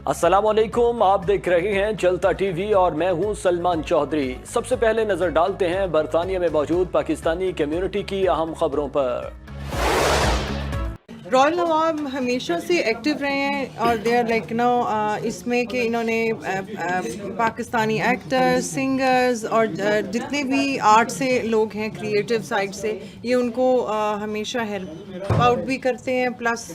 السلام علیکم، آپ دیکھ رہے ہیں چلتا ٹی وی اور میں ہوں سلمان چودھری۔ سب سے پہلے نظر ڈالتے ہیں برطانیہ میں موجود پاکستانی کمیونٹی کی اہم خبروں پر۔ رائل نواب ہمیشہ سے ایکٹیو رہے ہیں اور دے آر لائک اس میں کہ انہوں نے پاکستانی ایکٹرز، سنگرز اور جتنے بھی آرٹ سے لوگ ہیں کریٹیو سائڈ سے، یہ ان کو ہمیشہ ہیلپ آؤٹ بھی کرتے ہیں، plus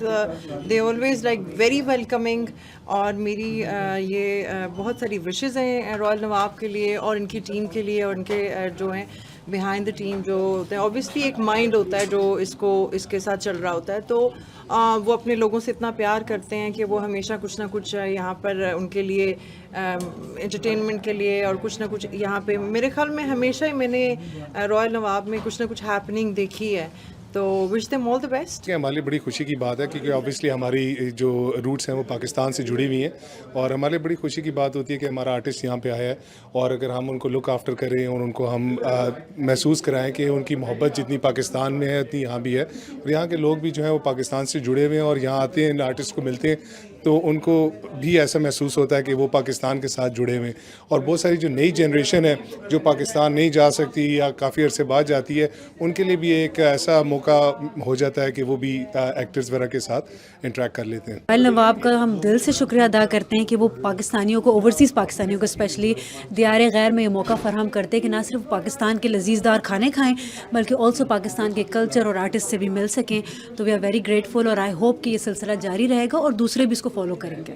they always like very welcoming. اور میری یہ بہت ساری وشز ہیں رائل نواب کے لیے اور ان کی ٹیم کے لیے اور ان کے جو ہیں بیہائنڈ دا ٹیم جو ہوتے ہیں۔ اوبیسلی ایک مائنڈ ہوتا ہے جو اس کے ساتھ چل رہا ہوتا ہے، تو وہ اپنے لوگوں سے اتنا پیار کرتے ہیں کہ وہ ہمیشہ کچھ نہ کچھ یہاں پر ان کے لیے انٹرٹینمنٹ کے لیے اور کچھ نہ کچھ یہاں پہ، میرے خیال میں ہمیشہ ہی میں نے رائل نواب میں کچھ نہ کچھ ہیپننگ دیکھی ہے، تو وش دیم آل دی بیسٹ۔ ہمارے لیے بڑی خوشی کی بات ہے کیونکہ آبویسلی ہماری جو روٹس ہیں وہ پاکستان سے جڑی ہوئی ہیں، اور ہمارے لیے بڑی خوشی کی بات ہوتی ہے کہ ہمارا آرٹسٹ یہاں پہ آیا ہے، اور اگر ہم ان کو لک آفٹر کریں اور ان کو ہم محسوس کرائیں کہ ان کی محبت جتنی پاکستان میں ہے اتنی یہاں بھی ہے، اور یہاں کے لوگ بھی جو ہیں وہ پاکستان سے جڑے ہوئے ہیں اور یہاں آتے ہیں، ان آرٹسٹ کو ملتے ہیں تو ان کو بھی ایسا محسوس ہوتا ہے کہ وہ پاکستان کے ساتھ جڑے ہوئے ہیں۔ اور بہت ساری جو نئی جنریشن ہے جو پاکستان نہیں جا سکتی یا کافی عرصے بعد جاتی ہے، ان کے لیے بھی ایک ایسا موقع ہو جاتا ہے کہ وہ بھی ایکٹرز وغیرہ کے ساتھ انٹریکٹ کر لیتے ہیں۔ رائل نواب کا ہم دل سے شکریہ ادا کرتے ہیں کہ وہ پاکستانیوں کو، اوورسیز پاکستانیوں کو اسپیشلی دیار غیر میں یہ موقع فراہم کرتے ہیں کہ نہ صرف پاکستان کے لذیذ دار کھانے کھائیں بلکہ آلسو پاکستان کے کلچر اور آرٹسٹ سے بھی مل سکیں۔ تو وی آر ویری گریٹفل اور آئی ہوپ کہ یہ سلسلہ جاری رہے گا اور دوسرے بھی اس کو فالو کریں گے۔